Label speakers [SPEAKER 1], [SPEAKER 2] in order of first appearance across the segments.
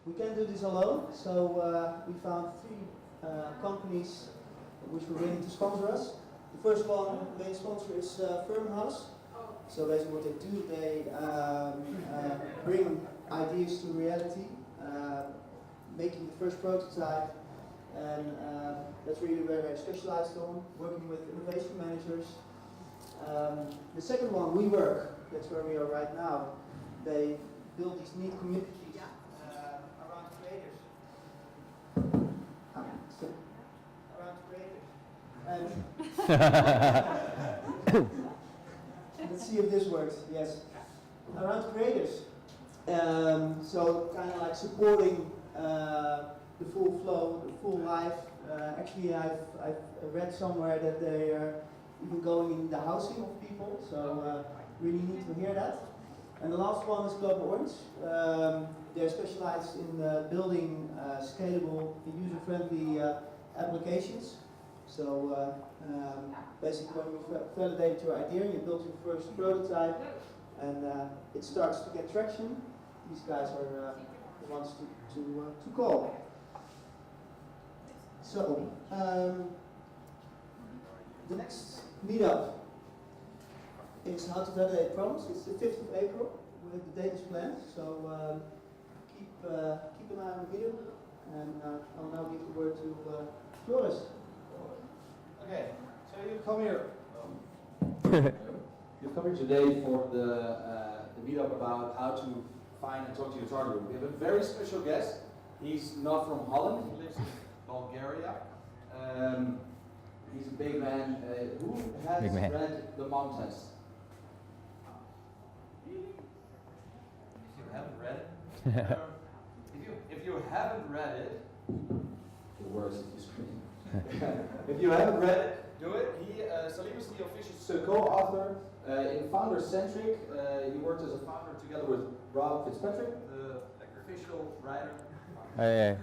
[SPEAKER 1] we can't do this alone, so we found three companies which were willing to sponsor us. The first one, main sponsor, is Firmhouse. So basically what they do, they bring ideas to reality, making the first prototype, and that's really where they're specialized on, working with innovation managers. The second one, WeWork, that's where we are right now. They build these neat communities around creators. Around creators. And let's see if this works. Yes, around creators. So kind of like supporting the full flow, the full life. Actually, I've read somewhere that they are even going in the housing of people. So really need to hear that. And the last one is Global Orange. They're specialized in building scalable and user-friendly applications. So basically when you validate your idea, you build your first prototype, and it starts to get traction. These guys are the ones to call. So the next meetup is how to validate prompts. It's the 5th of April. We have the date is planned, so keep an eye on the meetup, and I'll now give the word to Floris.
[SPEAKER 2] Okay, so you've come here. You've come here today for the meetup about how to find and talk to your target group. We have a very special guest. He's not from Holland. He lives in Bulgaria. He's a big man. Who has read the mom test? Really? If you haven't read it, if you haven't read it, the worst if you scream. If you haven't read it, do it. Salim is the official co-author in Founder Centric. He worked as a founder together with Rob Fitzpatrick, the official writer.
[SPEAKER 3] The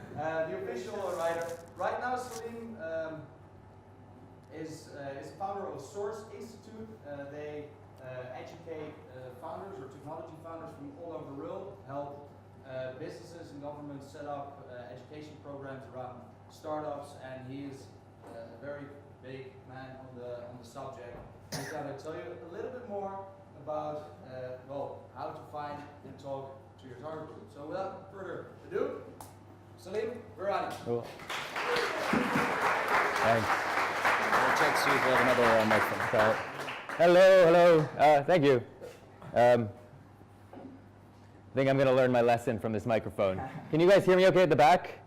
[SPEAKER 2] official writer. Right now, Salim is founder of Source Institute. They educate founders or technology founders from all over the world, help businesses and governments set up education programs around startups, and he is a very big man on the subject. He's going to tell you a little bit more about how to find and talk to your target group. So without further ado, Salim Virani.
[SPEAKER 3] Cool. Thanks. I'll check see if we have another microphone. Hello. Thank you. I think I'm going to learn my lesson from this microphone. Can you guys hear me okay at the back?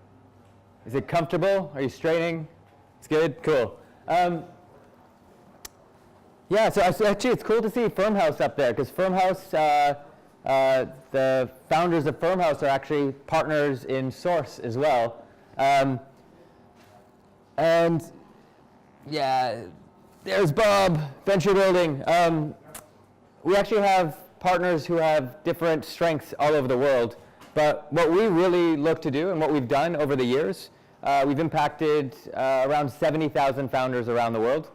[SPEAKER 3] Is it comfortable? Are you straining? It's good? Cool. Yeah, so actually it's cool to see Firmhouse up there, because Firmhouse, the founders of Firmhouse are actually partners in Source as well. And yeah, there's Bob, venture building. We actually have partners who have different strengths all over the world. But what we really look to do, and what we've done over the years, we've impacted around 70,000 founders around the world.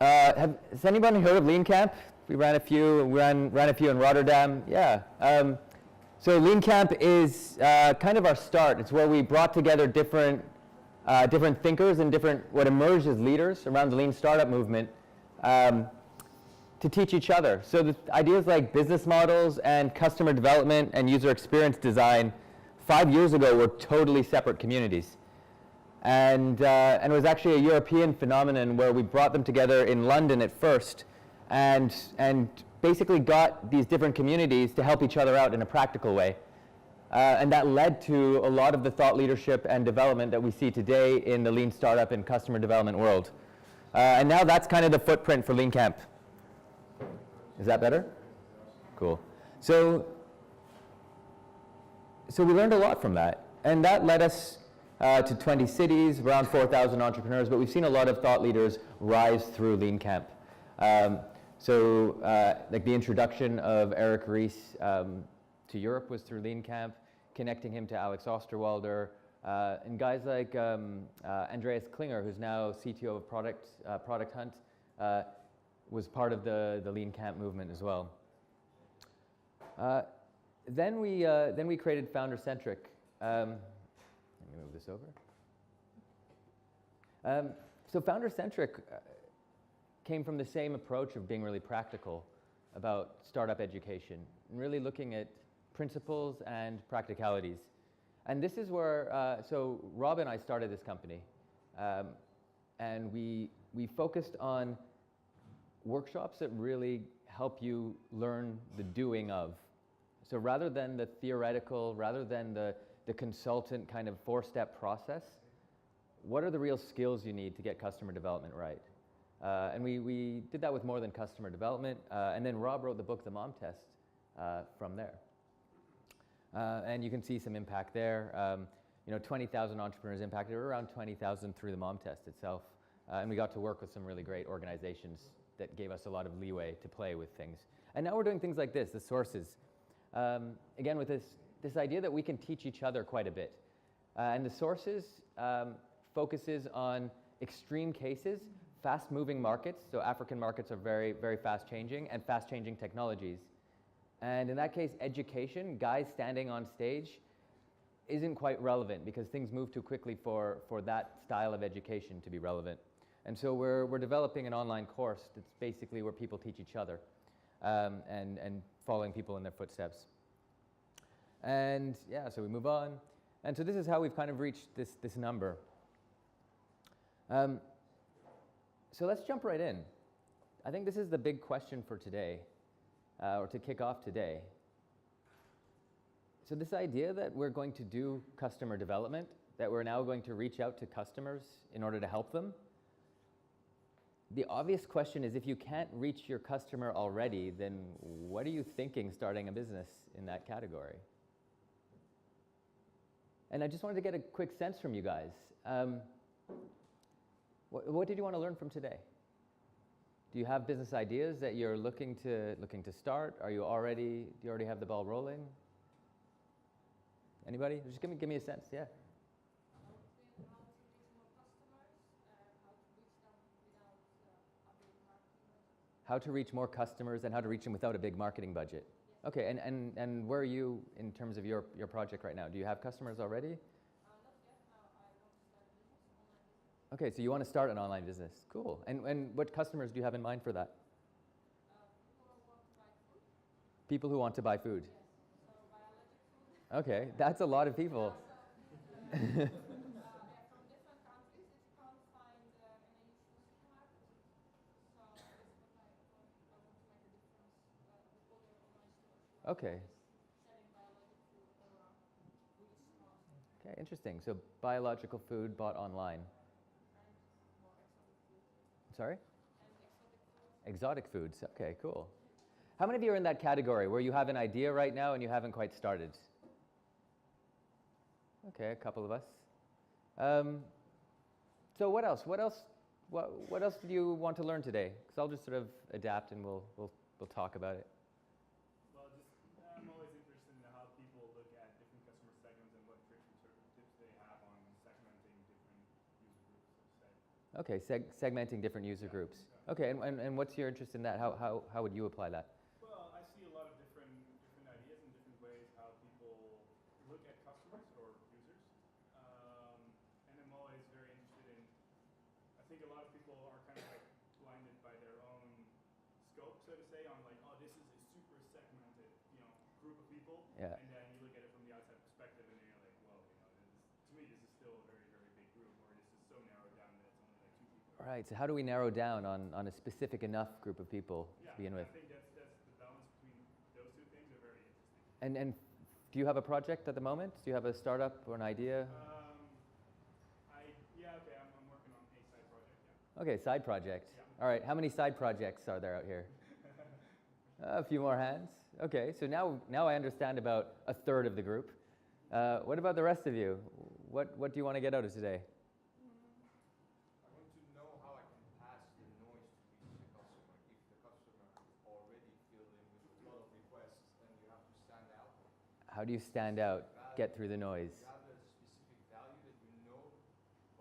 [SPEAKER 3] Has anybody heard of Lean Camp? We ran a few. We ran a few in Rotterdam. Yeah. So Lean Camp is kind of our start. It's where we brought together different thinkers and what emerged as leaders around the Lean startup movement. To teach each other. So the ideas like business models and customer development and user experience design 5 years ago were totally separate communities. And it was actually a European phenomenon where we brought them together in London at first and basically got these different communities to help each other out in a practical way. And that led to a lot of the thought leadership and development that we see today in the Lean startup and customer development world. And now that's kind of the footprint for Lean Camp. Is that better? Cool. So we learned a lot from that, and that led us to 20 cities, around 4,000 entrepreneurs, but we've seen a lot of thought leaders rise through Lean Camp. Like the introduction of Eric Ries to Europe was through Lean Camp, connecting him to Alex Osterwalder, and guys like Andreas Klinger, who's now CTO of Product Hunt, was part of the Lean Camp movement as well. Then we created founder-centric. Let me move this over. So founder-centric came from the same approach of being really practical about startup education, and really looking at principles and practicalities. And this is where, so Rob and I started this company, and we focused on workshops that really help you learn the doing of. So rather than the theoretical, rather than the consultant kind of four-step process, what are the real skills you need to get customer development right? And we did that with more than customer development, and then Rob wrote the book, The Mom Test, from there. And you can see some impact there. 20,000 entrepreneurs impacted, or around 20,000 through the Mom Test itself. And we got to work with some really great organizations that gave us a lot of leeway to play with things. And now we're doing things like this, the sources. Again, with this idea that we can teach each other quite a bit. And the sources focuses on extreme cases, fast-moving markets. So African markets are very, very fast-changing, and fast-changing technologies. And in that case, education, guys standing on stage, isn't quite relevant because things move too quickly for that style of education to be relevant. And so we're developing an online course that's basically where people teach each other and following people in their footsteps. And yeah, so we move on. And so this is how we've kind of reached this number. So let's jump right in. I think this is the big question for today, or to kick off today. So this idea that we're going to do customer development, that we're now going to reach out to customers in order to help them, the obvious question is, if you can't reach your customer already, then what are you thinking starting a business in that category? And I just wanted to get a quick sense from you guys. What did you want to learn from today? Do you have business ideas that you're looking to start? Do you already have the ball rolling? Anybody? Just give me a sense. Yeah. How to reach more customers and how to reach them without a big marketing budget. Okay, and where are you in terms of your project right now? Do you have customers already?
[SPEAKER 4] Not yet. Now I want to start a business, online business.
[SPEAKER 3] Okay, so you want to start an online business. Cool. And what customers do you have in mind for that?
[SPEAKER 4] People who want to buy food.
[SPEAKER 3] People who want to buy food.
[SPEAKER 4] Yes. So biologic food.
[SPEAKER 3] Okay, that's a lot of people.
[SPEAKER 4] They're from different countries that you can't find in a usual supermarket. So this is what I want to make a difference with other online stores.
[SPEAKER 3] Okay.
[SPEAKER 4] Selling biologic food or food stores.
[SPEAKER 3] Okay, interesting. So biological food bought online.
[SPEAKER 4] And more exotic food.
[SPEAKER 3] Sorry?
[SPEAKER 4] And
[SPEAKER 3] Exotic
[SPEAKER 4] exotic food.
[SPEAKER 3] foods. Okay, cool. How many of you are in that category where you have an idea right now and you haven't quite started? Okay, a couple of us. So what else? What else did you want to learn today? Because I'll just sort of adapt and we'll talk about it.
[SPEAKER 5] Well, I'm always interested in how people look at different customer segments and what tricks and tips they have on segmenting different user groups, let's say.
[SPEAKER 3] Okay, segmenting different user groups.
[SPEAKER 5] Yeah.
[SPEAKER 3] Okay, and what's your interest in that? How would you apply that?
[SPEAKER 5] Well, I see a lot of different ideas and different ways how people look at customers or users. And I'm always very interested in, I think a lot of people are kind of like blinded by their own scope, so to say, on like, oh, this is a super segmented, group of people.
[SPEAKER 3] Yeah.
[SPEAKER 5] And then you look at it from the outside perspective and then you're like, well, to me, this is still a very, very big group, or this is so narrowed down that it's only like 2 people.
[SPEAKER 3] All right, so how do we narrow down on a specific enough group of people to begin with?
[SPEAKER 5] I think that's the balance between those two things are very interesting.
[SPEAKER 3] And do you have a project at the moment? Do you have a startup or an idea?
[SPEAKER 5] I'm working on a side project, yeah.
[SPEAKER 3] Okay, side project.
[SPEAKER 5] Yeah.
[SPEAKER 3] All right, how many side projects are there out here? A few more hands. Okay, so now I understand about a third of the group. What about the rest of you? What do you want to get out of today?
[SPEAKER 6] I want to know how I can pass the noise to reach the customer. If the customer is already filled in with a lot of requests, then you have to stand out.
[SPEAKER 3] How do you stand out, get through the noise?
[SPEAKER 6] You have a specific value that you know,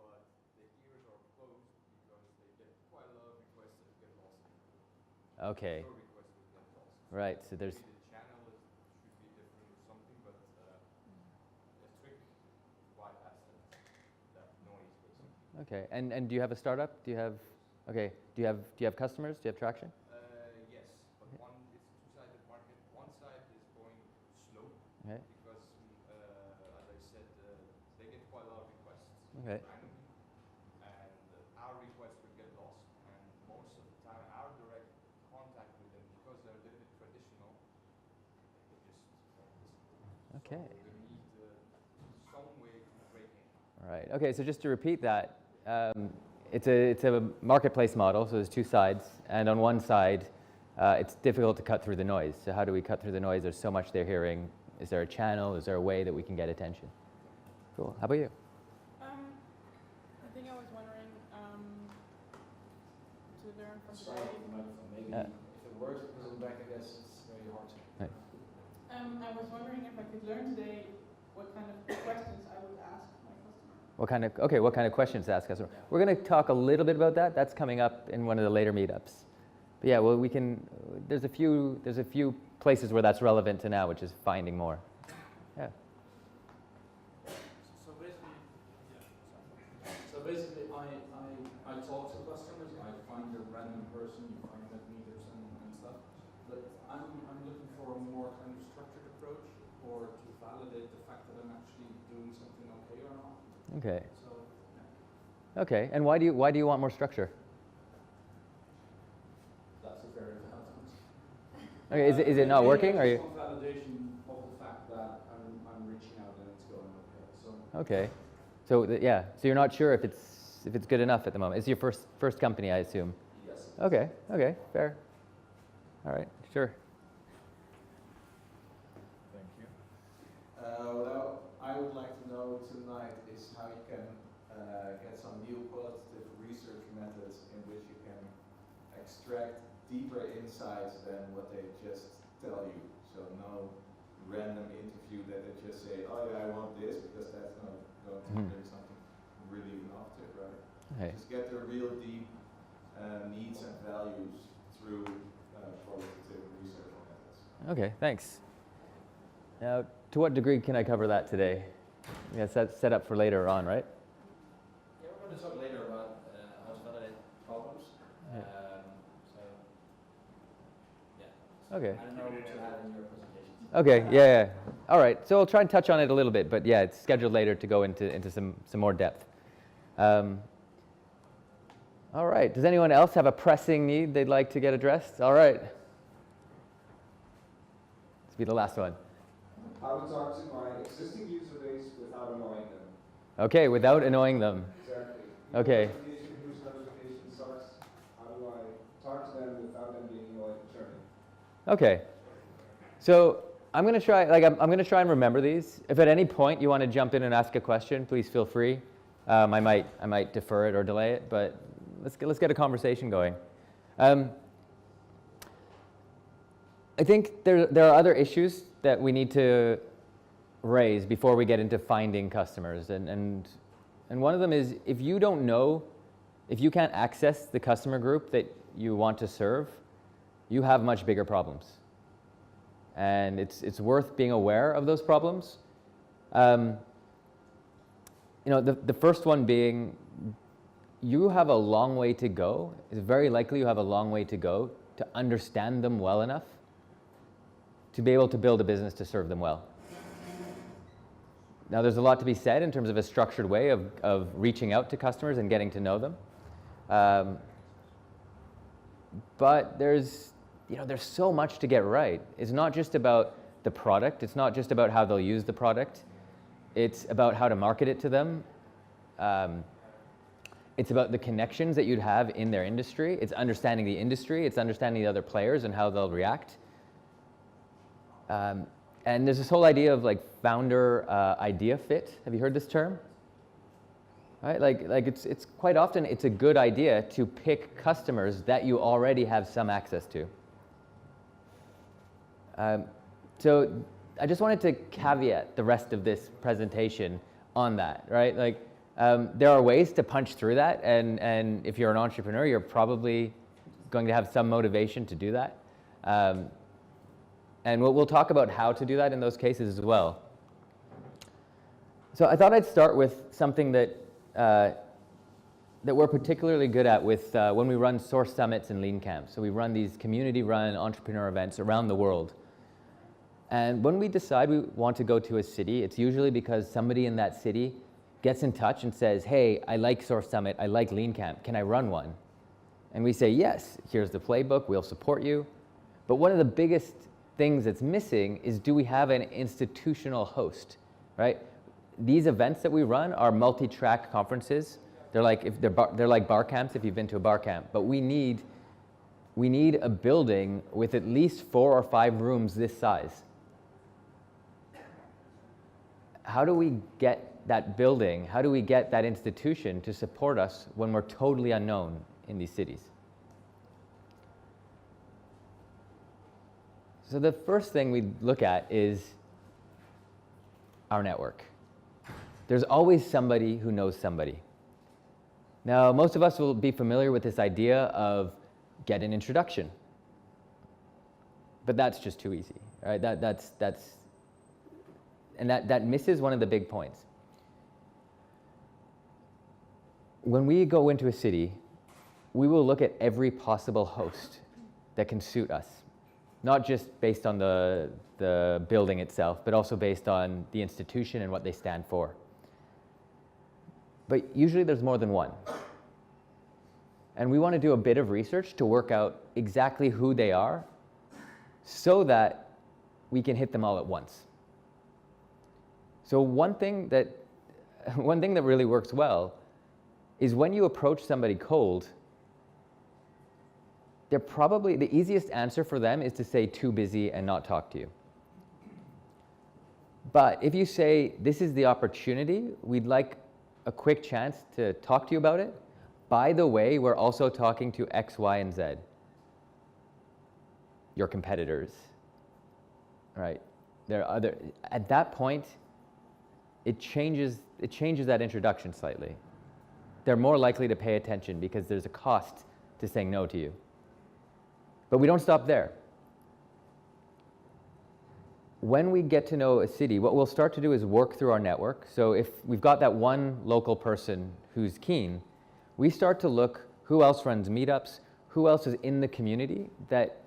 [SPEAKER 6] but the ears are closed because they get quite a lot of requests that get lost.
[SPEAKER 3] Okay,
[SPEAKER 6] Your requests that get lost.
[SPEAKER 3] right, so there's,
[SPEAKER 6] Maybe the channel should be different or
[SPEAKER 3] Okay. And do you have a startup? Do you have? Okay. Do you have customers? Do you have traction?
[SPEAKER 6] Yes, but one it's a two-sided market. One side is going slow
[SPEAKER 3] Okay.
[SPEAKER 6] because, as I said, they get quite a lot of requests
[SPEAKER 3] Okay.
[SPEAKER 6] randomly, and our requests will get lost. And most of the time, our direct contact with them, because they're a little bit traditional, they just don't listen.
[SPEAKER 3] Okay.
[SPEAKER 6] So they need some way to break in.
[SPEAKER 3] All right. Okay. So just to repeat that, it's a marketplace model. So there's two sides, and on one side, it's difficult to cut through the noise. So how do we cut through the noise? There's so much they're hearing. Is there a channel? Is there a way that we can get attention? Cool. How about you?
[SPEAKER 4] I think I was wondering to learn from
[SPEAKER 7] Sorry for the microphone. Maybe if it works because I'm back, I guess it's very hard to.
[SPEAKER 3] Right.
[SPEAKER 4] I was wondering if I could learn today what kind of questions I would ask my customer.
[SPEAKER 3] What kind of questions to ask customer? We're going to talk a little bit about that. That's coming up in one of the later meetups. But yeah, well, we can. There's a few places where that's relevant to now, which is finding more. Yeah.
[SPEAKER 7] So basically, I talk to customers. I find a random person. You find them at meetups and stuff. But I'm looking for a more kind of structured approach, or to validate the fact that I'm actually doing something okay or not.
[SPEAKER 3] Okay.
[SPEAKER 7] So.
[SPEAKER 3] Okay. And why do you want more structure?
[SPEAKER 7] That's a very valid answer.
[SPEAKER 3] Okay. Is it not working? Or are you?
[SPEAKER 7] Some validation of the fact that I'm reaching out and it's going okay. So.
[SPEAKER 3] Okay. So yeah. So you're not sure if it's good enough at the moment. It's your first company, I assume.
[SPEAKER 7] Yes.
[SPEAKER 3] Okay. Okay. Fair. All right. Sure.
[SPEAKER 6] Thank you. What I would like to know tonight is how you can get some new qualitative research methods in which you can extract deeper insights than what they just tell you. So no random interview that they just say, oh yeah, I want this, because that's not going to bring something really innovative, right?
[SPEAKER 3] Okay.
[SPEAKER 6] Just get the real deep needs and values through qualitative research methods.
[SPEAKER 3] Okay. Thanks. Now, to what degree can I cover that today? Yeah, that's set up for later on, right?
[SPEAKER 7] Yeah, we're going to talk later about how to validate problems.
[SPEAKER 3] Yeah.
[SPEAKER 7] So, yeah.
[SPEAKER 3] Okay.
[SPEAKER 7] I don't know what to have in your presentation.
[SPEAKER 3] Okay. Yeah. All right. So I'll try and touch on it a little bit, but yeah, it's scheduled later to go into some more depth. All right. Does anyone else have a pressing need they'd like to get addressed? All right. This will be the last one.
[SPEAKER 8] How to talk to my existing user base without annoying them.
[SPEAKER 3] Okay, without annoying them.
[SPEAKER 8] Exactly.
[SPEAKER 3] Okay.
[SPEAKER 8] Whose notification sucks. How do I talk to them without them being annoyed and churning?
[SPEAKER 3] Okay. So I'm gonna try. I'm gonna try and remember these. If at any point you want to jump in and ask a question, please feel free. I might defer it or delay it, but let's get a conversation going. I think there are other issues that we need to raise before we get into finding customers, and one of them is if you don't know, if you can't access the customer group that you want to serve, you have much bigger problems, and it's worth being aware of those problems. The first one being you have a long way to go. It's very likely you have a long way to go to understand them well enough to be able to build a business to serve them well. Now, there's a lot to be said in terms of a structured way of reaching out to customers and getting to know them. But there's so much to get right. It's not just about the product. It's not just about how they'll use the product. It's about how to market it to them. It's about the connections that you'd have in their industry. It's understanding the industry. It's understanding the other players and how they'll react. And there's this whole idea of like founder idea fit. Have you heard this term? Right? Like it's quite often it's a good idea to pick customers that you already have some access to. So I just wanted to caveat the rest of this presentation on that, right? Like there are ways to punch through that, and if you're an entrepreneur, you're probably going to have some motivation to do that. And we'll talk about how to do that in those cases as well. So I thought I'd start with something that that we're particularly good at with when we run source summits and lean camps. So we run these community-run entrepreneur events around the world. And when we decide we want to go to a city, it's usually because somebody in that city gets in touch and says, hey, I like Source Summit, I like Lean Camp, can I run one? And we say, yes, here's the playbook, we'll support you. But one of the biggest things that's missing is, do we have an institutional host, right? These events that we run are multi-track conferences. They're like, they're like bar camps if you've been to a bar camp, but we need a building with at least 4 or 5 rooms this size. How do we get that building, how do we get that institution to support us when we're totally unknown in these cities? So the first thing we look at is our network. There's always somebody who knows somebody. Now, most of us will be familiar with this idea of get an introduction. But that's just too easy, right? That misses one of the big points. When we go into a city, we will look at every possible host that can suit us, not just based on the building itself, but also based on the institution and what they stand for. But usually there's more than one. And we want to do a bit of research to work out exactly who they are so that we can hit them all at once. So one thing that really works well is when you approach somebody cold, they're probably, the easiest answer for them is to say too busy and not talk to you. But if you say, this is the opportunity, we'd like a quick chance to talk to you about it. By the way, we're also talking to X, Y, and Z, your competitors, right? There are other, at that point, it changes that introduction slightly. They're more likely to pay attention because there's a cost to saying no to you. But we don't stop there. When we get to know a city, what we'll start to do is work through our network. So if we've got that one local person who's keen, we start to look who else runs meetups, who else is in the community that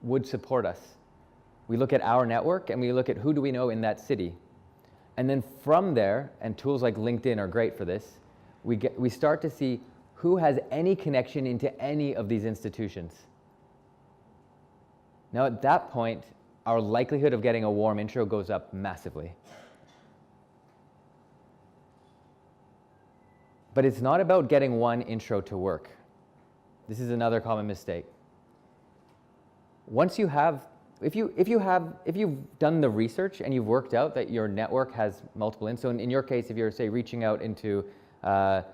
[SPEAKER 3] would support us. We look at our network and we look at who do we know in that city. And then from there, and tools like LinkedIn are great for this, we start to see who has any connection into any of these institutions. Now at that point, our likelihood of getting a warm intro goes up massively. But it's not about getting one intro to work. This is another common mistake. Once you have, if you've done the research and you've worked out that your network has multiple so in your case, if you're say reaching out into, like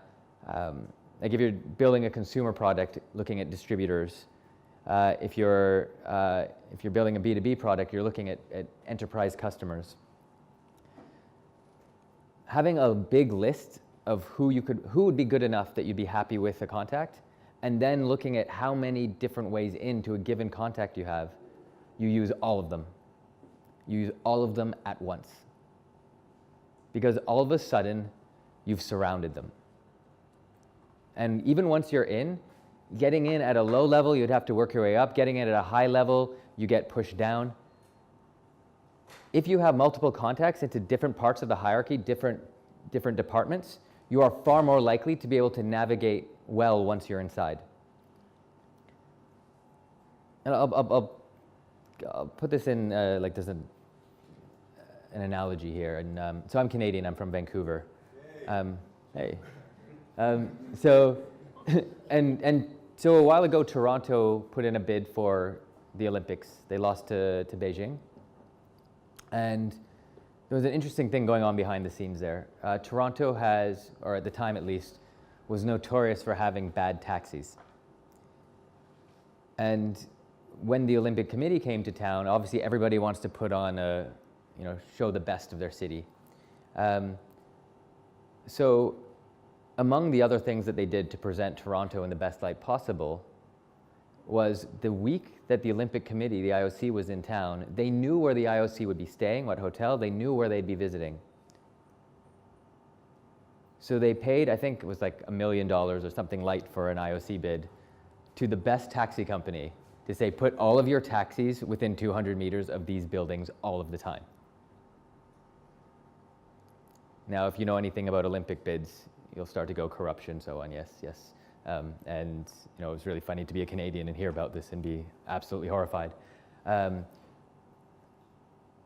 [SPEAKER 3] if you're building a consumer product, looking at distributors, if you're building a B2B product, you're looking at enterprise customers. Having a big list of who would be good enough that you'd be happy with a contact, and then looking at how many different ways into a given contact you have, you use all of them. You use all of them at once. Because all of a sudden, you've surrounded them. And even once you're in, getting in at a low level, you'd have to work your way up. Getting in at a high level, you get pushed down. If you have multiple contacts into different parts of the hierarchy, different departments, you are far more likely to be able to navigate well once you're inside. And I'll put this in, like there's an analogy here. And so I'm Canadian, I'm from Vancouver. Hey. So a while ago, Toronto put in a bid for the Olympics. They lost to Beijing. And there was an interesting thing going on behind the scenes there. Toronto has, or at the time at least, was notorious for having bad taxis. And when the Olympic Committee came to town, obviously everybody wants to put on show the best of their city. So among the other things that they did to present Toronto in the best light possible was the week that the Olympic Committee, the IOC, was in town, they knew where the IOC would be staying, what hotel, they knew where they'd be visiting. So they paid, I think it was like $1 million or something light for an IOC bid to the best taxi company to say, put all of your taxis within 200 meters of these buildings all of the time. Now, if you know anything about Olympic bids, you'll start to go corruption, so on, yes, yes. And you know, it was really funny to be a Canadian and hear about this and be absolutely horrified. But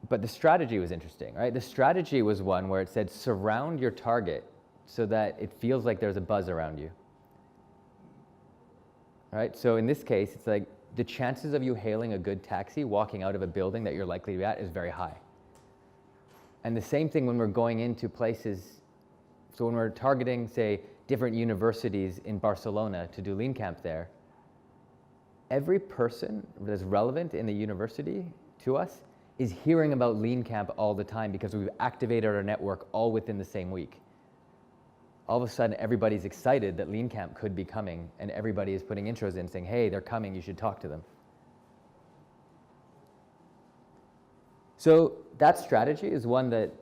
[SPEAKER 3] the strategy was interesting, right? The strategy was one where it said, surround your target so that it feels like there's a buzz around you. Right? So in this case, it's like the chances of you hailing a good taxi walking out of a building that you're likely to be at is very high. And the same thing when we're going into places, so when we're targeting, say, different universities in Barcelona to do Lean Camp there, every person that's relevant in the university to us is hearing about Lean Camp all the time because we've activated our network all within the same week. All of a sudden, everybody's excited that Lean Camp could be coming, and everybody is putting intros in saying, hey, they're coming, you should talk to them. So that strategy is one that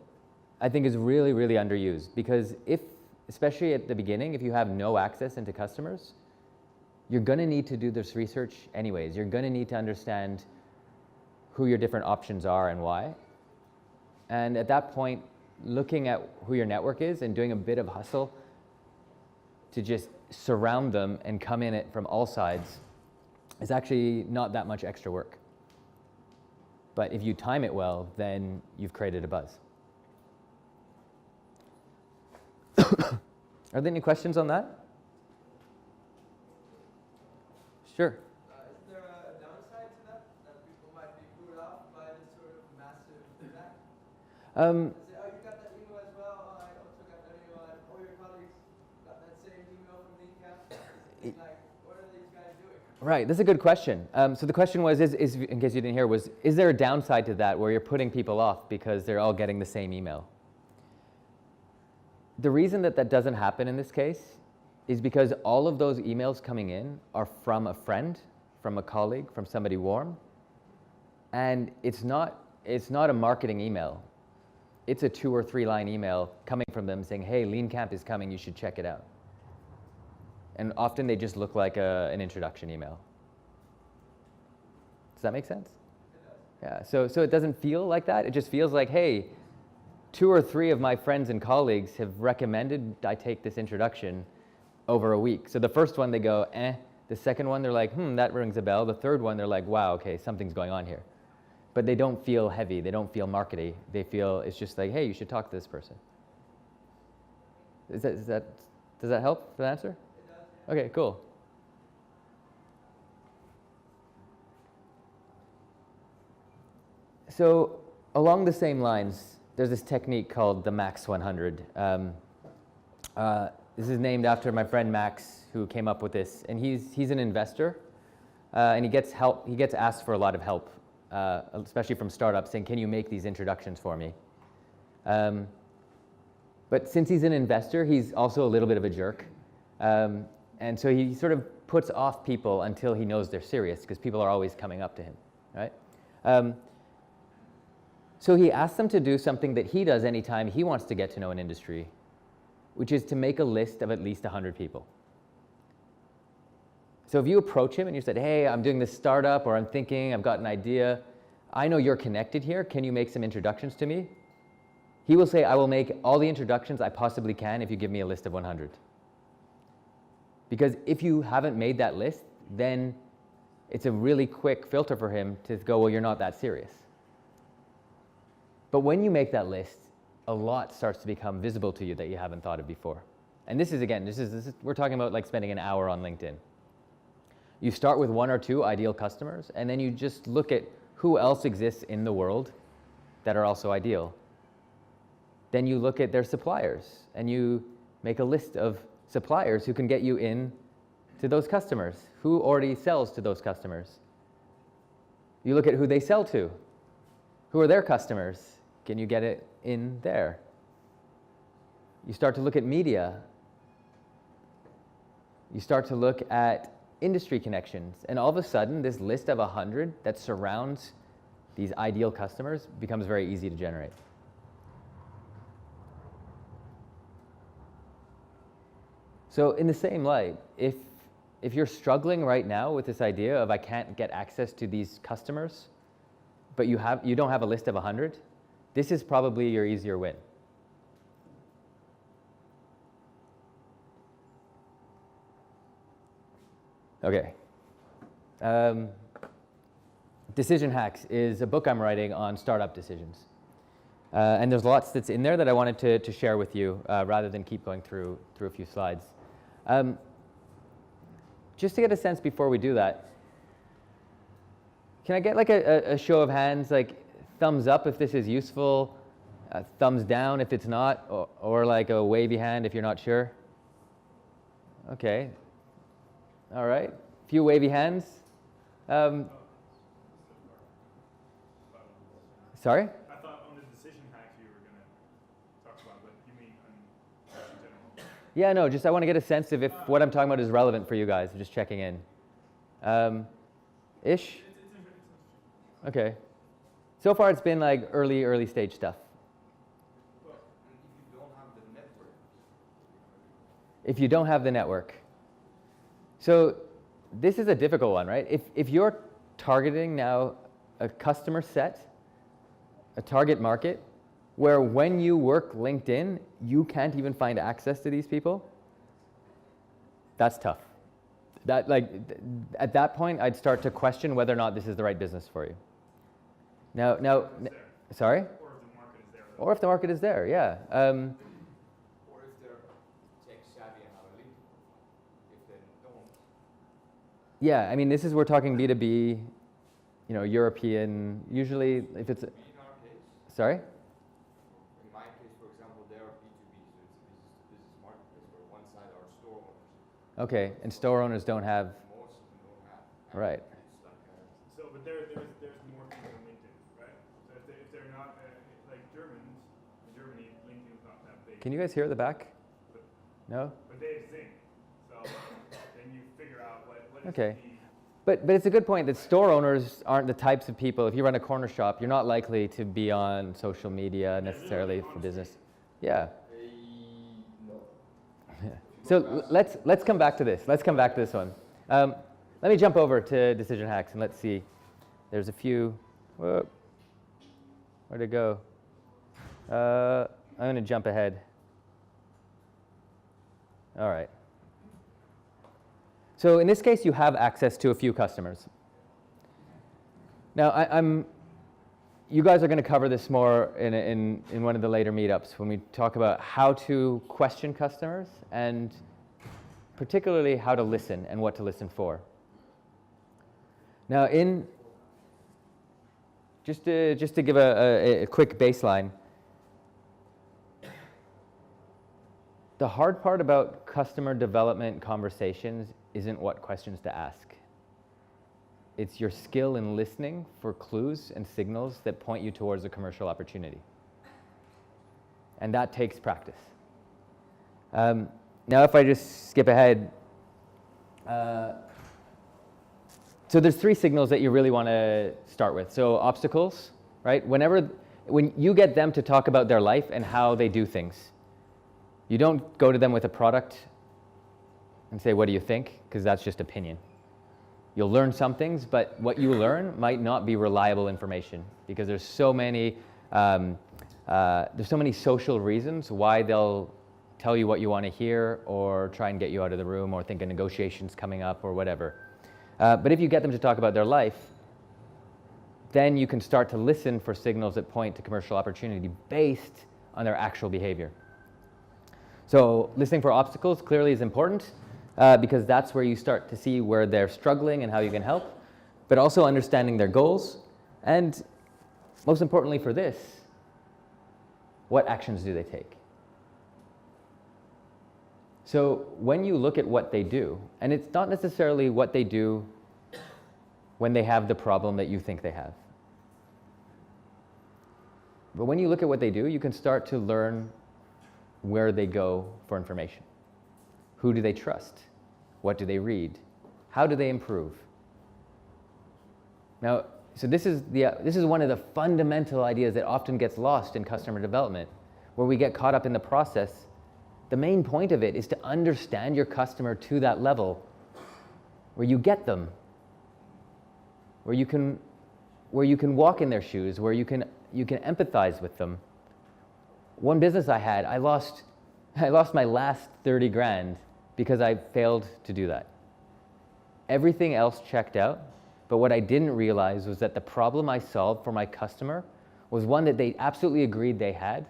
[SPEAKER 3] I think is really, really underused, because if, especially at the beginning, if you have no access into customers, you're going to need to do this research anyways. You're going to need to understand who your different options are and why. And at that point, looking at who your network is and doing a bit of hustle to just surround them and come in it from all sides is actually not that much extra work. But if you time it well, then you've created a buzz. Are there any questions on that? Sure.
[SPEAKER 9] Is there a downside to that? That people might be put off by this sort of massive attack? Say, oh, you got that email as well. Oh, I also got that email. And all your colleagues got that same email from Lean Camp. Like, what are these guys doing?
[SPEAKER 3] Right, that's a good question. So the question was, is, in case you didn't hear, was, is there a downside to that where you're putting people off because they're all getting the same email? The reason that that doesn't happen in this case is because all of those emails coming in are from a friend, from a colleague, from somebody warm. And it's not a marketing email. It's a 2 or 3 line email coming from them saying, hey, Lean Camp is coming, you should check it out. And often they just look like an introduction email. Does that make sense? Yeah, so it doesn't feel like that. It just feels like, hey, 2 or 3 of my friends and colleagues have recommended I take this introduction over a week. So the first one they go, eh. The second one they're like, that rings a bell. The third one they're like, wow, okay, something's going on here. But they don't feel heavy. They don't feel markety. They feel it's just like, hey, you should talk to this person. Does that help for the answer?
[SPEAKER 9] It does, yeah.
[SPEAKER 3] Okay, cool. So along the same lines, there's this technique called the Max 100. This is named after my friend Max, who came up with this, and he's an investor, and he gets help. He gets asked for a lot of help, especially from startups, saying, "Can you make these introductions for me?" But since he's an investor, he's also a little bit of a jerk, and so he sort of puts off people until he knows they're serious, because people are always coming up to him, right? So he asks them to do something that he does anytime he wants to get to know an industry, which is to make a list of at least 100 people. So if you approach him and you said, hey, I'm doing this startup, or I'm thinking, I've got an idea, I know you're connected here, can you make some introductions to me? He will say, I will make all the introductions I possibly can if you give me a list of 100. Because if you haven't made that list, then it's a really quick filter for him to go, well, you're not that serious. But when you make that list, a lot starts to become visible to you that you haven't thought of before. And this is, again, we're talking about like spending an hour on LinkedIn. You start with 1 or 2 ideal customers, and then you just look at who else exists in the world that are also ideal. Then you look at their suppliers, and you make a list of suppliers who can get you in to those customers, who already sells to those customers. You look at who they sell to. Who are their customers? Can you get it in there? You start to look at media. You start to look at industry connections. And all of a sudden, this list of 100 that surrounds these ideal customers becomes very easy to generate. So in the same light, if you're struggling right now with this idea of I can't get access to these customers, but you don't have a list of 100, this is probably your easier win. Okay. Decision Hacks is a book I'm writing on startup decisions. And there's lots that's in there that I wanted to share with you rather than keep going through a few slides. Just to get a sense before we do that, can I get like a show of hands, like thumbs up if this is useful, thumbs down if it's not, or like a wavy hand if you're not sure? Okay. All right. A few wavy hands. Sorry?
[SPEAKER 5] I thought on the decision hacks you were going to talk about, but you mean in general?
[SPEAKER 3] Yeah, no, just I want to get a sense of if what I'm talking about is relevant for you guys. I'm just checking in. Ish? Okay. So far it's been like early stage stuff.
[SPEAKER 9] Well, if you don't have the network.
[SPEAKER 3] If you don't have the network. So this is a difficult one, right? If you're targeting now a customer set, a target market, where when you work LinkedIn, you can't even find access to these people, that's tough. That, like, at that point, I'd start to question whether or not this is the right business for you. Now, sorry?
[SPEAKER 5] Or if the market is there.
[SPEAKER 3] Or if the market is there, yeah.
[SPEAKER 9] Or if they're tech savvy and have a link. If they don't.
[SPEAKER 3] Yeah, I mean, we're talking B2B, European, usually if it's,
[SPEAKER 9] In our case,
[SPEAKER 3] sorry?
[SPEAKER 9] in my case, for example, they are B2B, so it's a business marketplace where one side are store owners.
[SPEAKER 3] Okay, and store owners don't have,
[SPEAKER 9] Most of them don't have.
[SPEAKER 3] right.
[SPEAKER 9] It's like
[SPEAKER 5] So, but there's more things on LinkedIn, right? So if they're not, like Germans, in Germany, LinkedIn's not that big.
[SPEAKER 3] Can you guys hear at the back? No?
[SPEAKER 5] But they have Zing. So then you figure out what is
[SPEAKER 3] Okay.
[SPEAKER 5] the
[SPEAKER 3] But it's a good point that store owners aren't the types of people, if you run a corner shop, you're not likely to be on social media necessarily for business. Yeah.
[SPEAKER 9] no.
[SPEAKER 3] So let's come back to this. Let's come back to this one. Let me jump over to Decision Hacks and let's see. There's a few. Whoa. Where'd it go? I'm going to jump ahead. All right. So in this case, you have access to a few customers. Now, you guys are going to cover this more in one of the later meetups when we talk about how to question customers and particularly how to listen and what to listen for. Now, just to give a quick baseline, the hard part about customer development conversations isn't what questions to ask. It's your skill in listening for clues and signals that point you towards a commercial opportunity. And that takes practice. Now if I just skip ahead, so there's 3 signals that you really want to start with. So obstacles, right? When you get them to talk about their life and how they do things, you don't go to them with a product and say, what do you think? Because that's just opinion. You'll learn some things, but what you learn might not be reliable information because there's so many social reasons why they'll tell you what you want to hear or try and get you out of the room or think a negotiation's coming up or whatever. But if you get them to talk about their life, then you can start to listen for signals that point to commercial opportunity based on their actual behavior. So listening for obstacles clearly is important because that's where you start to see where they're struggling and how you can help, but also understanding their goals, and most importantly for this, what actions do they take? So when you look at what they do, and it's not necessarily what they do when they have the problem that you think they have, but when you look at what they do, you can start to learn where they go for information. Who do they trust? What do they read? How do they improve? Now, so this is one of the fundamental ideas that often gets lost in customer development, where we get caught up in the process The main point of it is to understand your customer to that level where you get them, where you can walk in their shoes, where you can empathize with them. One business I had, I lost my last 30 grand because I failed to do that. Everything else checked out, but what I didn't realize was that the problem I solved for my customer was one that they absolutely agreed they had.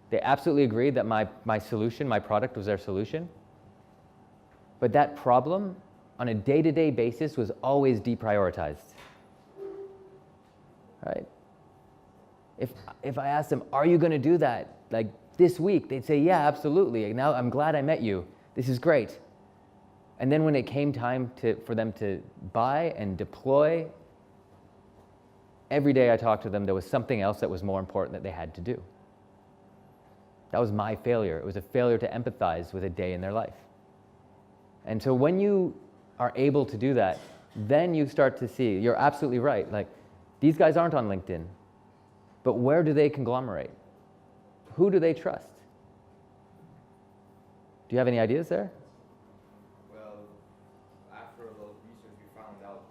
[SPEAKER 3] They absolutely agreed that my solution, my product was their solution. But that problem, on a day-to-day basis, was always deprioritized. Right? If I asked them, are you going to do that like this week? They'd say, yeah, absolutely. Now I'm glad I met you. This is great. And then when it came time for them to buy and deploy, every day I talked to them, there was something else that was more important that they had to do. That was my failure. It was a failure to empathize with a day in their life. And so when you are able to do that, then you start to see, you're absolutely right, like these guys aren't on LinkedIn, but where do they conglomerate? Who do they trust? Do you have any ideas there?
[SPEAKER 10] Well, after a lot of research, we found out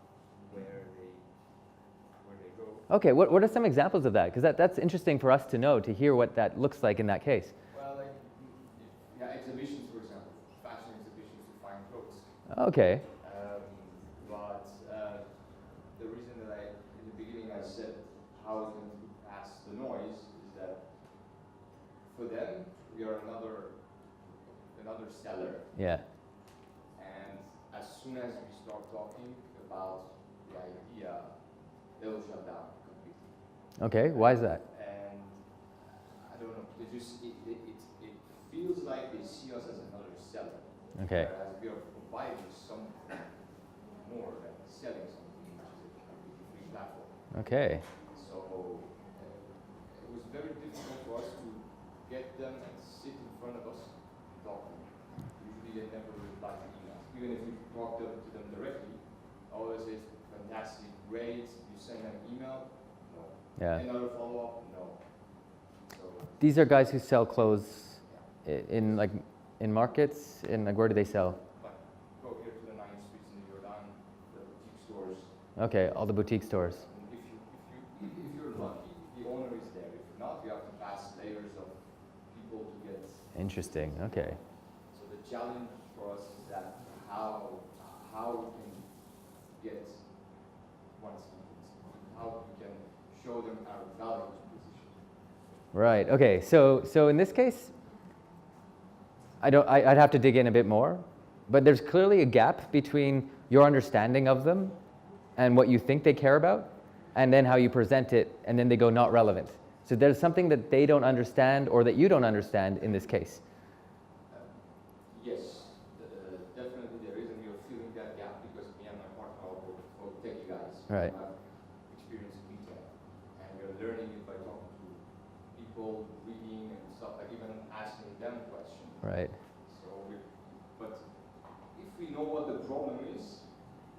[SPEAKER 10] where they go.
[SPEAKER 3] Okay, what are some examples of that? Because that's interesting for us to know, to hear what that looks like in that case.
[SPEAKER 10] Well, like, yeah, exhibitions, for example, fashion exhibitions to find clothes.
[SPEAKER 3] Okay.
[SPEAKER 10] The reason that in the beginning I said how it's going to pass the noise is that for them, we are another seller.
[SPEAKER 3] Yeah.
[SPEAKER 10] And as soon as we start talking about the idea, they'll shut down completely.
[SPEAKER 3] Okay, why is that?
[SPEAKER 10] And I don't know, it feels like they see us as another seller.
[SPEAKER 3] Okay.
[SPEAKER 10] Whereas we are providing something more than selling something, which is a completely free platform.
[SPEAKER 3] Okay.
[SPEAKER 10] So it was very difficult for us to get them and sit in front of us and talk to them. Usually they never reply to emails. Even if we talk to them directly, always say, fantastic, great, you send them an email, no.
[SPEAKER 3] Yeah.
[SPEAKER 10] Another follow-up, no. So
[SPEAKER 3] These are guys who sell clothes in markets, where do they sell?
[SPEAKER 10] go here to the 9 streets in Jordan, the boutique stores.
[SPEAKER 3] Okay, all the boutique stores.
[SPEAKER 10] If you're lucky, the owner is there. If not, you have to pass layers of people to get.
[SPEAKER 3] Interesting. Okay.
[SPEAKER 10] So the challenge for us is that how we can get one's sentence, how we can show them our value proposition.
[SPEAKER 3] Right. Okay. So in this case, I'd have to dig in a bit more, but there's clearly a gap between your understanding of them and what you think they care about, and then how you present it, and then they go not relevant. So there's something that they don't understand or that you don't understand in this case.
[SPEAKER 10] Yes, definitely there is, and you're feeling that gap because me and my partner are both techie guys.
[SPEAKER 3] Right.
[SPEAKER 10] Who have experience in retail, and we're learning it by talking to people, reading and stuff, like even asking them questions.
[SPEAKER 3] Right.
[SPEAKER 10] So, but if we know what the problem is,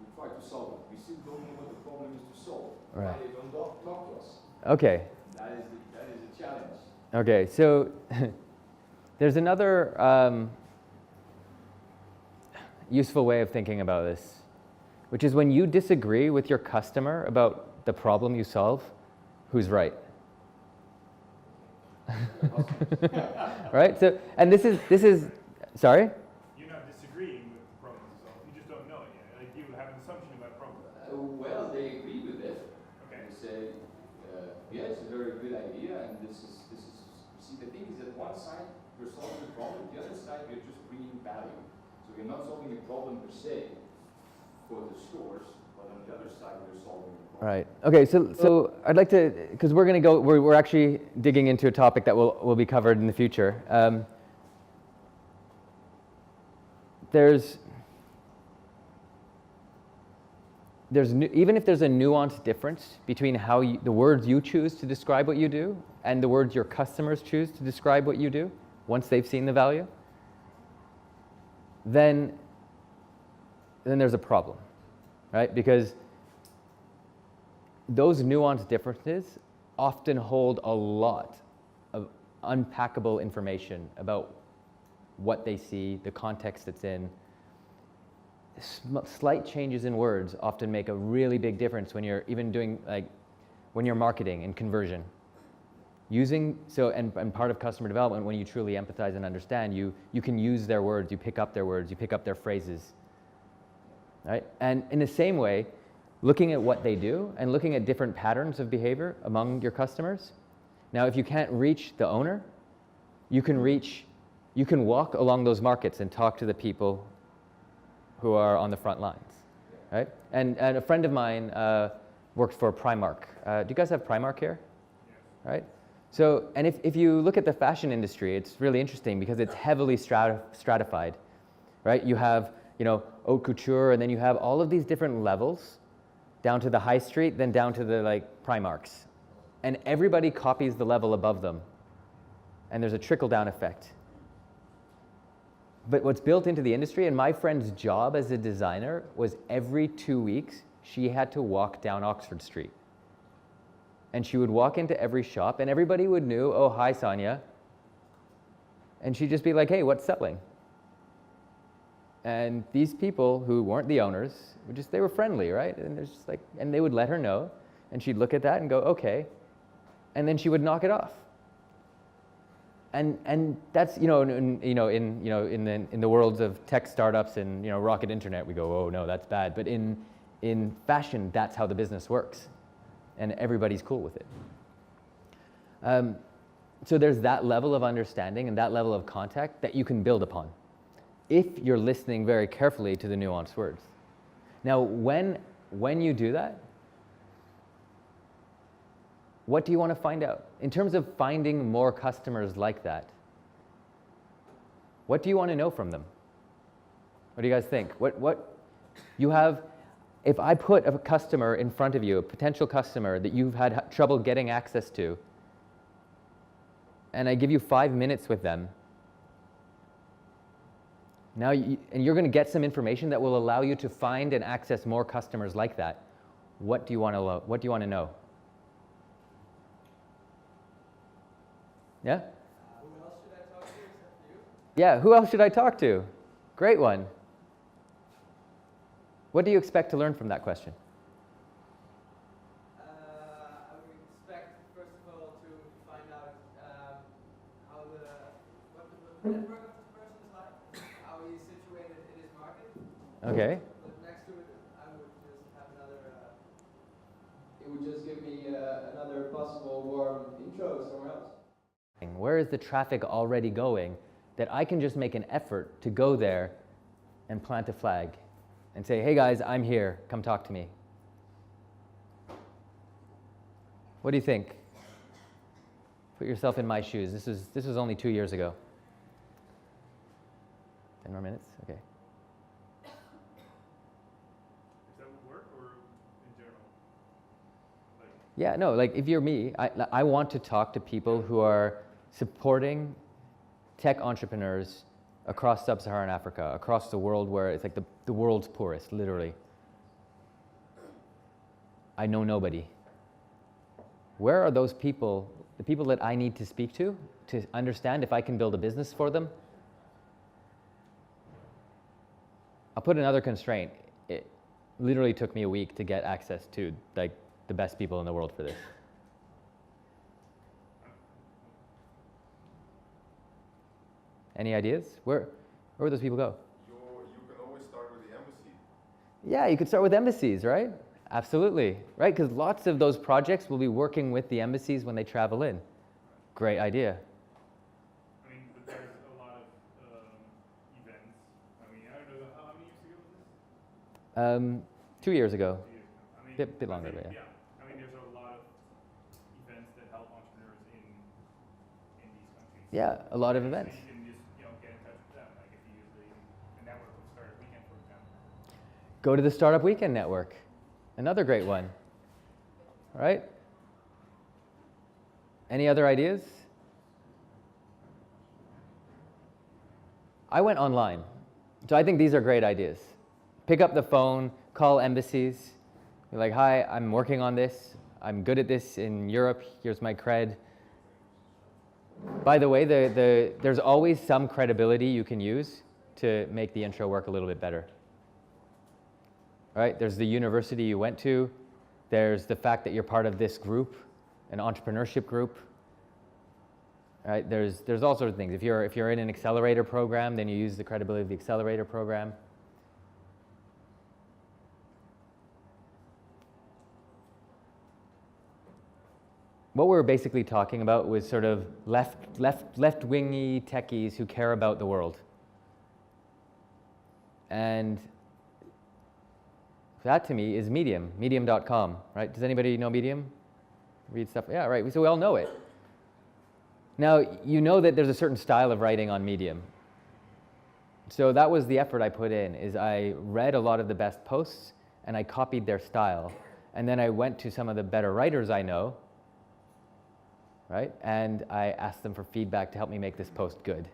[SPEAKER 10] we try to solve it. We still don't know what the problem is to solve.
[SPEAKER 3] Right.
[SPEAKER 10] Why they don't talk to us?
[SPEAKER 3] Okay.
[SPEAKER 10] That is the challenge.
[SPEAKER 3] Okay. So there's another useful way of thinking about this, which is when you disagree with your customer about the problem you solve, who's right? Right? So, and this is, sorry?
[SPEAKER 5] You're not disagreeing with the problem itself, you just don't know it yet. Like you have an assumption about the problem.
[SPEAKER 10] Well, they agree with it.
[SPEAKER 5] Okay.
[SPEAKER 10] They say, yeah, it's a very good idea, and this is. See, the thing is that one side you're solving the problem, the other side you're just bringing value. So you're not solving a problem per se for the stores, but on the other side you're solving a problem.
[SPEAKER 3] Right. Okay. So I'd like to, because we're going to go. We're actually digging into a topic that will be covered in the future. Even if there's a nuanced difference between how the words you choose to describe what you do and the words your customers choose to describe what you do, once they've seen the value, then there's a problem, right? Because those nuanced differences often hold a lot of unpackable information about what they see, the context it's in. Slight changes in words often make a really big difference when you're even doing, like, when you're marketing and conversion. And part of customer development, when you truly empathize and understand, you can use their words, you pick up their words, you pick up their phrases, right? And in the same way, looking at what they do and looking at different patterns of behavior among your customers. Now, if you can't reach the owner, you can walk along those markets and talk to the people who are on the front lines, right? And a friend of mine worked for Primark. Do you guys have Primark here? Right? So, and if you look at the fashion industry, it's really interesting because it's heavily stratified, right? You have, haute couture, and then you have all of these different levels down to the high street, then down to the, like, Primarks. And everybody copies the level above them. And there's a trickle-down effect. But what's built into the industry, and my friend's job as a designer was every 2 weeks, she had to walk down Oxford Street. And she would walk into every shop, and everybody would know, oh, hi, Sonia. And she'd just be like, hey, what's selling? And these people who weren't the owners, they were friendly, right? And there's just like, and they would let her know, and she'd look at that and go, okay. And then she would knock it off. And that's, in the worlds of tech startups and, rocket internet, we go, oh no, that's bad. But in fashion, that's how the business works. And everybody's cool with it. So there's that level of understanding and that level of contact that you can build upon if you're listening very carefully to the nuanced words. Now, when you do that, what do you want to find out? In terms of finding more customers like that, what do you want to know from them? What do you guys think? What you have, if I put a customer in front of you, a potential customer that you've had trouble getting access to, and I give you 5 minutes with them, now and you're going to get some information that will allow you to find and access more customers like that. What do you want to know? Yeah?
[SPEAKER 9] Who else should I talk to except you?
[SPEAKER 3] Yeah, who else should I talk to? Great one. What do you expect to learn from that question?
[SPEAKER 9] I would expect, first of all, to find out what the network of the person is like, how he's situated in his market.
[SPEAKER 3] Okay.
[SPEAKER 9] But next to it, I would just have it would just give me another possible warm intro somewhere else.
[SPEAKER 3] Where is the traffic already going that I can just make an effort to go there and plant a flag and say, hey guys, I'm here, come talk to me. What do you think? Put yourself in my shoes. This was only 2 years ago. 10 more minutes? Okay.
[SPEAKER 5] Does that work or in general?
[SPEAKER 3] Yeah, no, like if you're me, I want to talk to people who are supporting tech entrepreneurs across sub-Saharan Africa, across the world where it's like the world's poorest, literally. I know nobody. Where are those people, the people that I need to speak to understand if I can build a business for them? I'll put another constraint. It literally took me a week to get access to like the best people in the world for this. Any ideas? Where would those people go?
[SPEAKER 11] You can always start with the embassy.
[SPEAKER 3] Yeah, you could start with embassies, right? Absolutely, right? Because lots of those projects will be working with the embassies when they travel in. Great idea.
[SPEAKER 5] I mean, but there's a lot of events. I mean, I don't know, how many years ago was this?
[SPEAKER 3] 2 years ago.
[SPEAKER 5] 2 years ago. I mean,
[SPEAKER 3] Bit longer, but yeah.
[SPEAKER 5] I mean, there's a lot of events that help entrepreneurs in these countries.
[SPEAKER 3] Yeah, a lot of events.
[SPEAKER 5] You can just, get in touch with them. Like if you use the network of Startup Weekend, for example.
[SPEAKER 3] Go to the Startup Weekend Network. Another great one. All right? Any other ideas? I went online. So I think these are great ideas. Pick up the phone, call embassies. Be like, hi, I'm working on this. I'm good at this in Europe. Here's my cred. By the way, there's always some credibility you can use to make the intro work a little bit better. Right? There's the university you went to. There's the fact that you're part of this group, an entrepreneurship group. Right? There's all sorts of things. If you're in an accelerator program, then you use the credibility of the accelerator program. What we were basically talking about was sort of left-wingy techies who care about the world. And that to me is Medium, medium.com, right? Does anybody know Medium? Read stuff? Yeah, right, so we all know it. Now, you know that there's a certain style of writing on Medium. So that was the effort I put in, is I read a lot of the best posts and I copied their style. And then I went to some of the better writers I know, right? And I asked them for feedback to help me make this post good.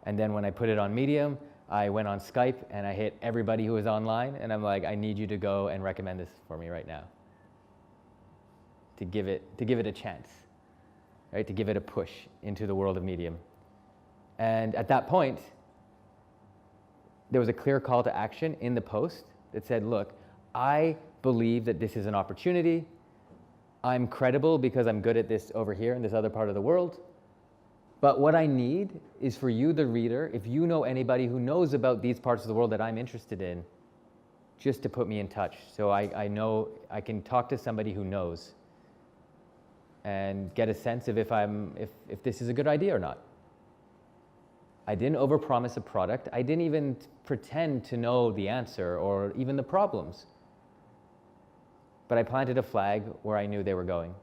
[SPEAKER 3] And then when I put it on Medium, I went on Skype and I hit everybody who was online and I'm like, I need you to go and recommend this for me right now. To give it a chance, right? To give it a push into the world of Medium. And at that point, there was a clear call to action in the post that said, look, I believe that this is an opportunity. I'm credible because I'm good at this over here in this other part of the world. But what I need is for you, the reader, if you know anybody who knows about these parts of the world that I'm interested in, just to put me in touch. So I know I can talk to somebody who knows and get a sense of if this is a good idea or not. I didn't overpromise a product. I didn't even pretend to know the answer or even the problems. But I planted a flag where I knew they were going.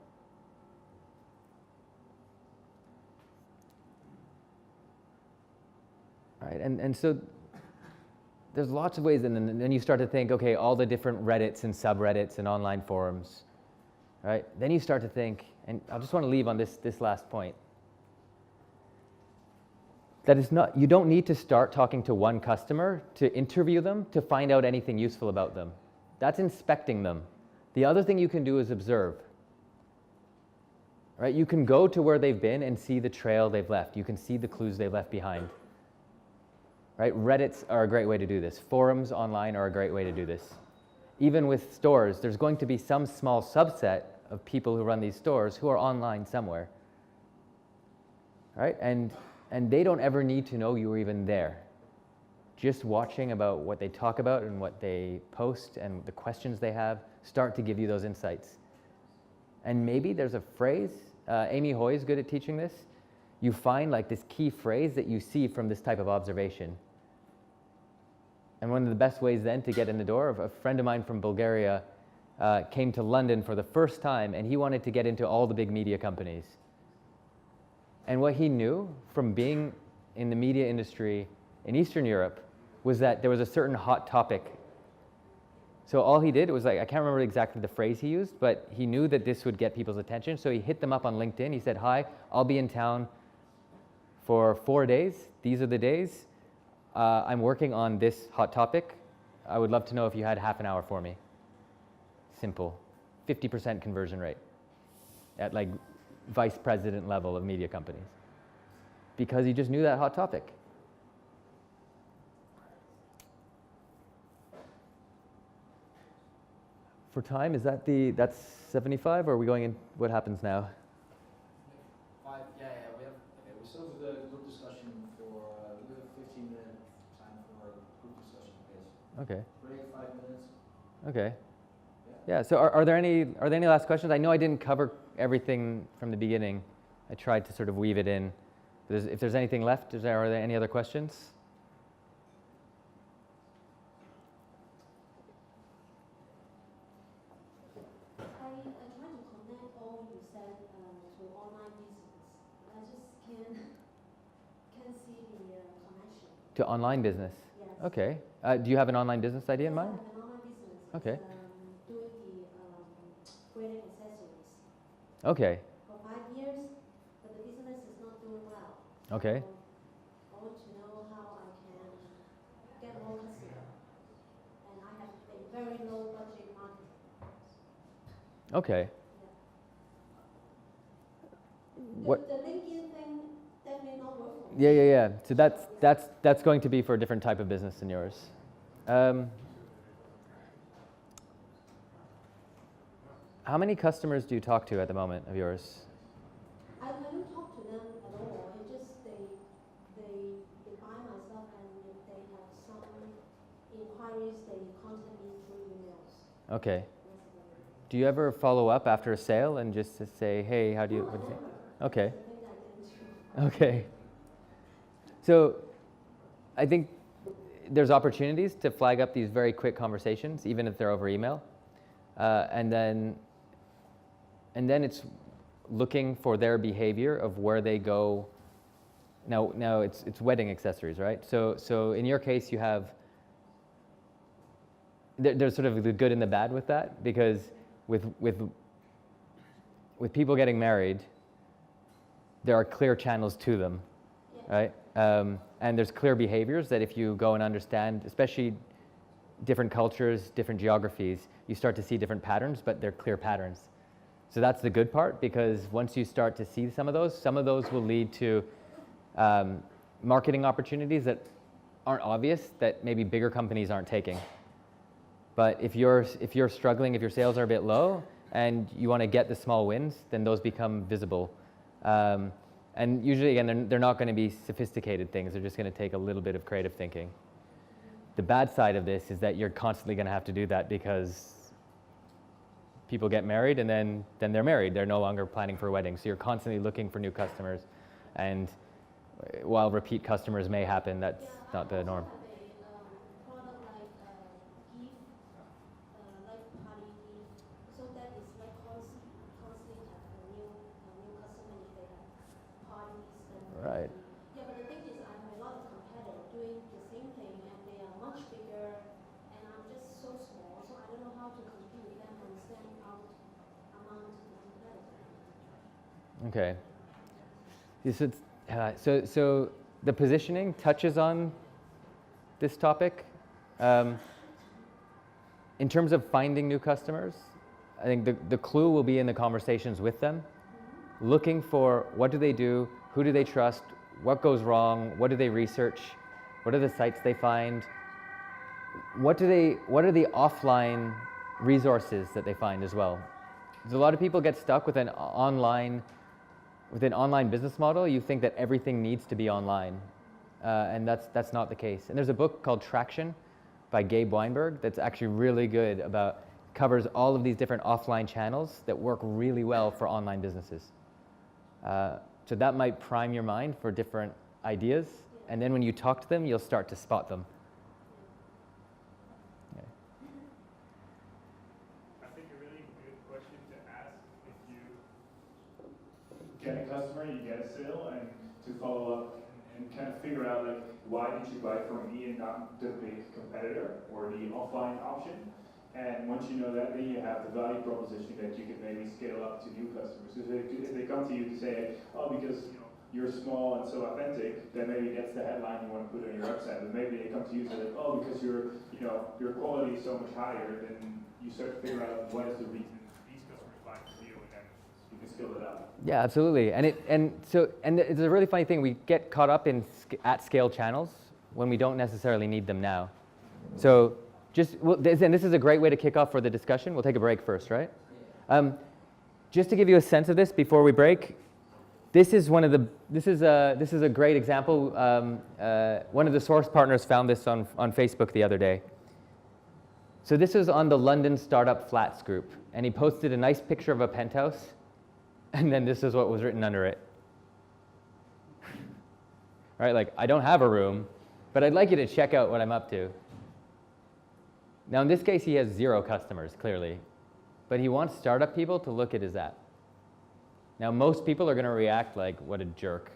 [SPEAKER 3] Right, and so there's lots of ways, and then you start to think, okay, all the different Reddits and subreddits and online forums, right? Then you start to think, and I just want to leave on this last point, that it's not, you don't need to start talking to one customer to interview them to find out anything useful about them. That's inspecting them. The other thing you can do is observe. Right? You can go to where they've been and see the trail they've left. You can see the clues they've left behind. Right? Reddits are a great way to do this. Forums online are a great way to do this. Even with stores, there's going to be some small subset of people who run these stores who are online somewhere. Right? And they don't ever need to know you were even there. Just watching about what they talk about and what they post and the questions they have start to give you those insights. And maybe there's a phrase, Amy Hoy is good at teaching this. You find like this key phrase that you see from this type of observation. And one of the best ways then to get in the door, a friend of mine from Bulgaria came to London for the first time and he wanted to get into all the big media companies. And what he knew from being in the media industry in Eastern Europe was that there was a certain hot topic. So all he did was like, I can't remember exactly the phrase he used, but he knew that this would get people's attention. So he hit them up on LinkedIn. He said, hi, I'll be in town for 4 days. These are the days. I'm working on this hot topic. I would love to know if you had half an hour for me. Simple. 50% conversion rate at like vice president level of media companies. Because he just knew that hot topic. For time, is that that's 75, or are we going in, what happens now?
[SPEAKER 7] 5, yeah, we have, okay, we still have the group discussion for, we have a 15-minute time for group discussion, I guess.
[SPEAKER 3] Okay.
[SPEAKER 7] Break, 5 minutes.
[SPEAKER 3] Okay. Yeah, so are there any last questions? I know I didn't cover everything from the beginning. I tried to sort of weave it in. If there's anything left, are there any other questions? To online business?
[SPEAKER 12] Yes.
[SPEAKER 3] Okay. Do you have an online business idea in mind?
[SPEAKER 12] I have an online business.
[SPEAKER 3] Okay.
[SPEAKER 12] Doing the graded accessories.
[SPEAKER 3] Okay.
[SPEAKER 12] For 5 years, but the business is not doing well.
[SPEAKER 3] Okay.
[SPEAKER 12] So I want to know how I can get more customers. And I have a very low budget marketing.
[SPEAKER 3] Okay.
[SPEAKER 12] Yeah.
[SPEAKER 3] What?
[SPEAKER 12] The LinkedIn thing
[SPEAKER 3] Yeah. So that's going to be for a different type of business than yours. How many customers do you talk to at the moment of yours?
[SPEAKER 12] I don't talk to them at all. It just they buy my stuff, and if they have some inquiries, they contact me through emails.
[SPEAKER 3] Okay. Do you ever follow up after a sale and just to say, hey, what do you think? Okay. Okay. So I think there's opportunities to flag up these very quick conversations, even if they're over email. And then it's looking for their behavior of where they go. Now it's wedding accessories, right? So in your case, you have, there's sort of the good and the bad with that, because with people getting married, there are clear channels to them, right? And there's clear behaviors that if you go and understand, especially different cultures, different geographies, you start to see different patterns, but they're clear patterns. So that's the good part, because once you start to see some of those will lead to marketing opportunities that aren't obvious, that maybe bigger companies aren't taking. But if you're struggling, if your sales are a bit low and you want to get the small wins, then those become visible. And usually, again, they're not going to be sophisticated things. They're just going to take a little bit of creative thinking. The bad side of this is that you're constantly going to have to do that, because people get married and then they're married. They're no longer planning for a wedding. So you're constantly looking for new customers. And while repeat customers may happen, that's not the norm. Right.
[SPEAKER 12] Yeah, but the thing is, I have a lot of competitors doing the same thing, and they are much bigger, and I'm just so small, so I don't know how to compete with them and stand out among the competitors.
[SPEAKER 3] Okay. So the positioning touches on this topic. In terms of finding new customers, I think the clue will be in the conversations with them, looking for what do they do, who do they trust, what goes wrong, what do they research, what are the sites they find, what are the offline resources that they find as well. Because a lot of people get stuck with an online business model. You think that everything needs to be online, and that's not the case. And there's a book called Traction by Gabe Weinberg that's actually really good, covers all of these different offline channels that work really well for online businesses. So that might prime your mind for different ideas, and then when you talk to them, you'll start to spot them. Okay.
[SPEAKER 5] I think a really good question to ask if you
[SPEAKER 8] get a customer, you get a sale, and to follow up and kind of figure out, like, why did you buy from me and not the big competitor or the offline option? And once you know that, then you have the value proposition that you can maybe scale up to new customers. If they come to you to say, oh, because you're small and so authentic, then maybe that's the headline you want to put on your website. But maybe they come to you and say, oh, because your quality is so much higher, then you start to figure out what is the reason
[SPEAKER 5] these customers buy from you, and then
[SPEAKER 8] you can scale it up.
[SPEAKER 3] Yeah, absolutely. And it's a really funny thing. We get caught up in at-scale channels when we don't necessarily need them now. So this is a great way to kick off for the discussion. We'll take a break first, right? Just to give you a sense of this before we break, this is a great example. One of the source partners found this on Facebook the other day. So this was on the London Startup Flats group, and he posted a nice picture of a penthouse, and then this is what was written under it. Right, like, I don't have a room, but I'd like you to check out what I'm up to. Now, in this case, he has 0 customers, clearly, but he wants startup people to look at his app. Now, most people are going to react like, what a jerk,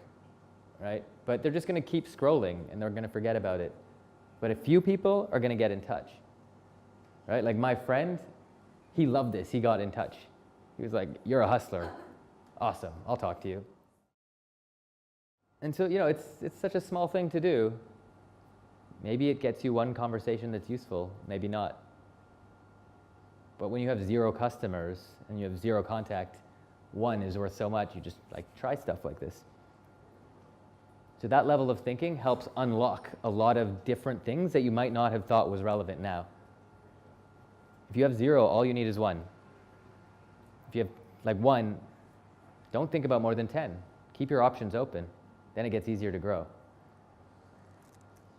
[SPEAKER 3] right? But they're just going to keep scrolling, and they're going to forget about it. But a few people are going to get in touch, right? Like my friend, he loved this. He got in touch. He was like, you're a hustler. Awesome. I'll talk to you. And so, it's such a small thing to do. Maybe it gets you one conversation that's useful, maybe not. But when you have 0 customers and you have 0 contact, one is worth so much. You just try stuff like this. So that level of thinking helps unlock a lot of different things that you might not have thought was relevant now. If you have 0, all you need is 1. If you have like 1, don't think about more than 10. Keep your options open. Then it gets easier to grow.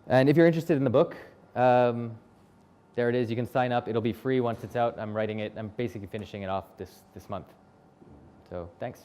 [SPEAKER 3] And if you're interested in the book, there it is. You can sign up. It'll be free once it's out. I'm writing it. I'm basically finishing it off this month. So thanks.